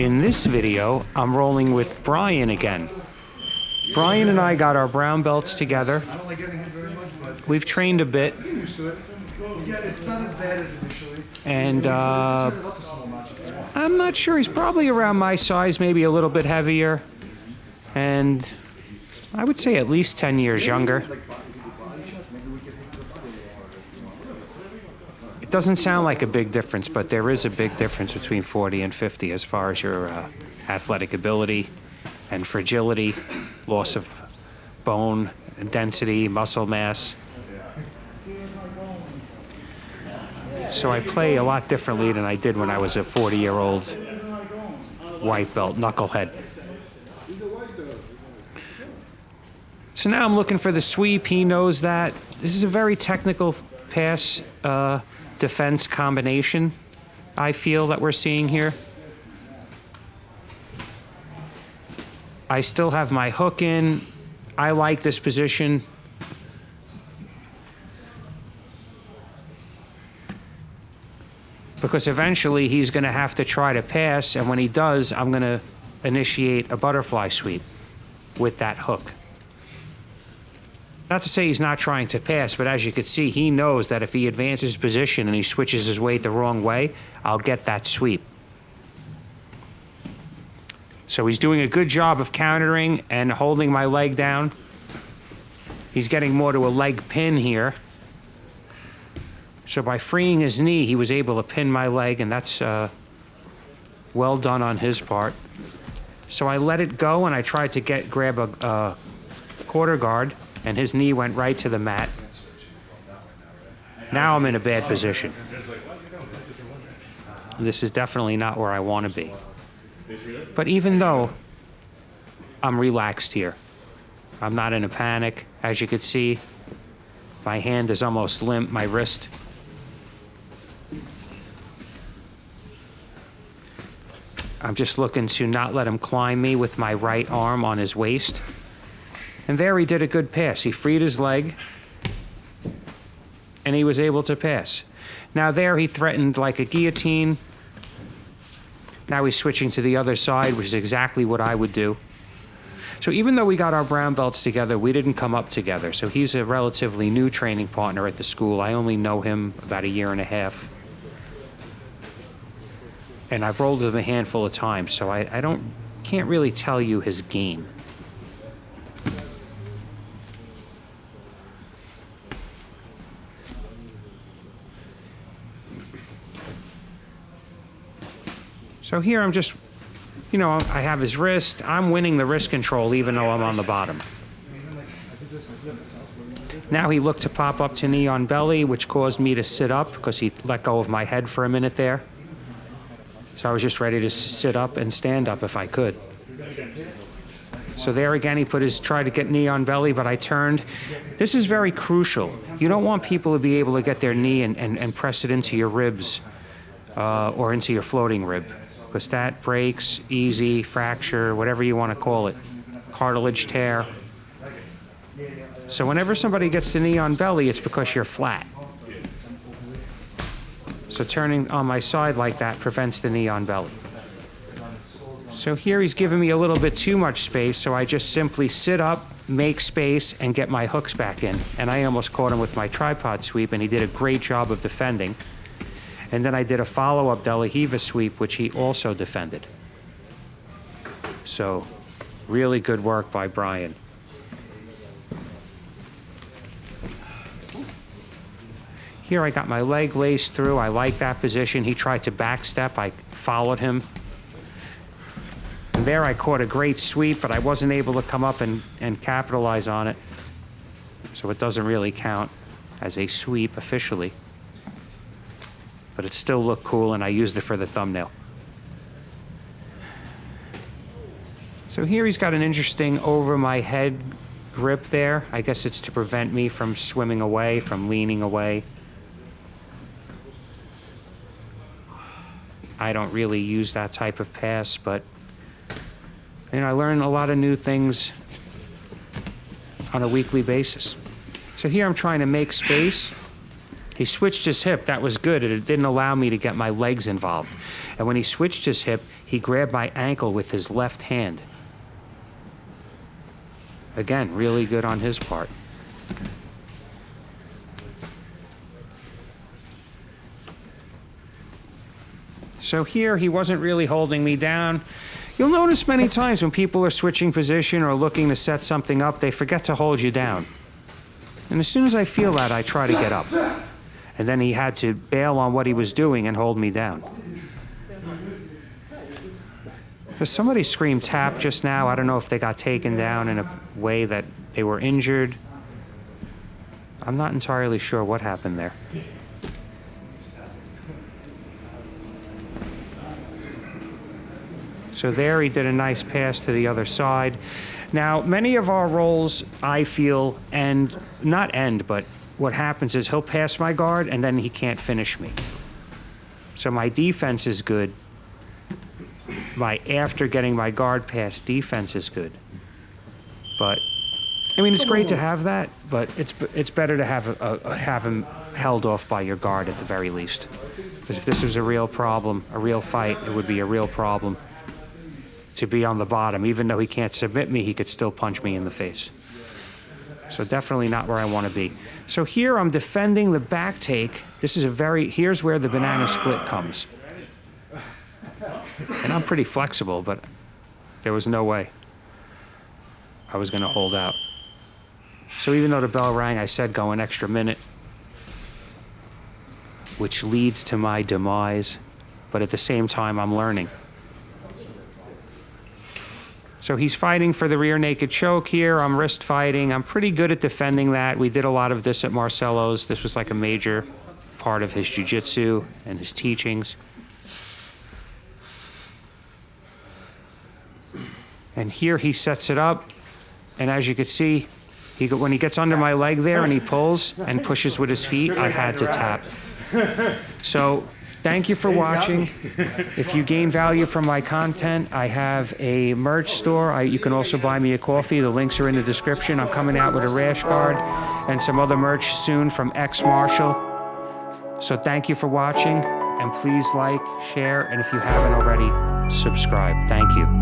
In this video, I'm rolling with Brian again. Brian and I got our brown belts together. We've trained a bit. And I'm not sure, he's probably around my size, maybe a little bit heavier. And I would say at least 10 years younger. It doesn't sound like a big difference, but there is a big difference between 40 and 50 as far as your athletic ability and fragility, loss of bone density, muscle mass. So I play a lot differently than I did when I was a 40-year-old white belt knucklehead. So now I'm looking for the sweep. He knows that. This is a very technical pass defense combination, I feel, that we're seeing here. I still have my hook in. I like this position. Because eventually he's going to have to try to pass, and when he does, I'm going to initiate a butterfly sweep with that hook. Not to say he's not trying to pass, but as you can see, he knows that if he advances his position and he switches his weight the wrong way, I'll get that sweep. So he's doing a good job of countering and holding my leg down. He's getting more to a leg pin here. So by freeing his knee, he was able to pin my leg, and that's well done on his part. So I let it go, and I tried to grab a quarter guard, and his knee went right to the mat. Now I'm in a bad position. This is definitely not where I want to be. But even though I'm relaxed here, I'm not in a panic. As you can see, my hand is almost limp, my wrist. I'm just looking to not let him climb me with my right arm on his waist. And there he did a good pass. He freed his leg, and he was able to pass. Now there he threatened like a guillotine. Now he's switching to the other side, which is exactly what I would do. So even though we got our brown belts together, we didn't come up together. So he's a relatively new training partner at the school. I only know him about a year and a half. And I've rolled with him a handful of times, so I can't really tell you his game. So here I'm just, I have his wrist. I'm winning the wrist control even though I'm on the bottom. Now he looked to pop up to knee on belly, which caused me to sit up because he let go of my head for a minute there. So I was just ready to sit up and stand up if I could. So there again, he tried to get knee on belly, but I turned. This is very crucial. You don't want people to be able to get their knee and press it into your ribs or into your floating rib, because that breaks, easy, fracture, whatever you want to call it, cartilage tear. So whenever somebody gets the knee on belly, it's because you're flat. So turning on my side like that prevents the knee on belly. So here he's giving me a little bit too much space, so I just simply sit up, make space, and get my hooks back in. And I almost caught him with my tripod sweep, and he did a great job of defending. And then I did a follow-up De La Riva sweep, which he also defended. So really good work by Brian. Here I got my leg laced through. I like that position. He tried to backstep. I followed him. And there I caught a great sweep, but I wasn't able to come up and capitalize on it. So it doesn't really count as a sweep officially. But it still looked cool, and I used it for the thumbnail. So here he's got an interesting over my head grip there. I guess it's to prevent me from swimming away, from leaning away. I don't really use that type of pass, but I learn a lot of new things on a weekly basis. So here I'm trying to make space. He switched his hip. That was good. It didn't allow me to get my legs involved. And when he switched his hip, he grabbed my ankle with his left hand. Again, really good on his part. So here, he wasn't really holding me down. You'll notice many times when people are switching position or looking to set something up, they forget to hold you down. And as soon as I feel that, I try to get up. And then he had to bail on what he was doing and hold me down. Somebody screamed tap just now. I don't know if they got taken down in a way that they were injured. I'm not entirely sure what happened there. So there he did a nice pass to the other side. Now, many of our rolls, I feel, but what happens is he'll pass my guard and then he can't finish me. So my defense is good. My after getting my guard pass defense is good. But, I mean, it's great to have that, but it's better to have him held off by your guard at the very least. Because if this was a real problem, a real fight, it would be a real problem to be on the bottom. Even though he can't submit me, he could still punch me in the face. So definitely not where I want to be. So here I'm defending the back take. Here's where the banana split comes. And I'm pretty flexible, but there was no way I was going to hold out. So even though the bell rang, I said go an extra minute, which leads to my demise. But at the same time, I'm learning. So he's fighting for the rear naked choke here. I'm wrist fighting. I'm pretty good at defending that. We did a lot of this at Marcelo's. This was like a major part of his jiu-jitsu and his teachings. And here he sets it up. And as you can see, when he gets under my leg there and he pulls and pushes with his feet, I had to tap. So thank you for watching. If you gain value from my content, I have a merch store. You can also buy me a coffee. The links are in the description. I'm coming out with a rash guard and some other merch soon from X Marshall. So thank you for watching, and please like, share, and if you haven't already, subscribe. Thank you.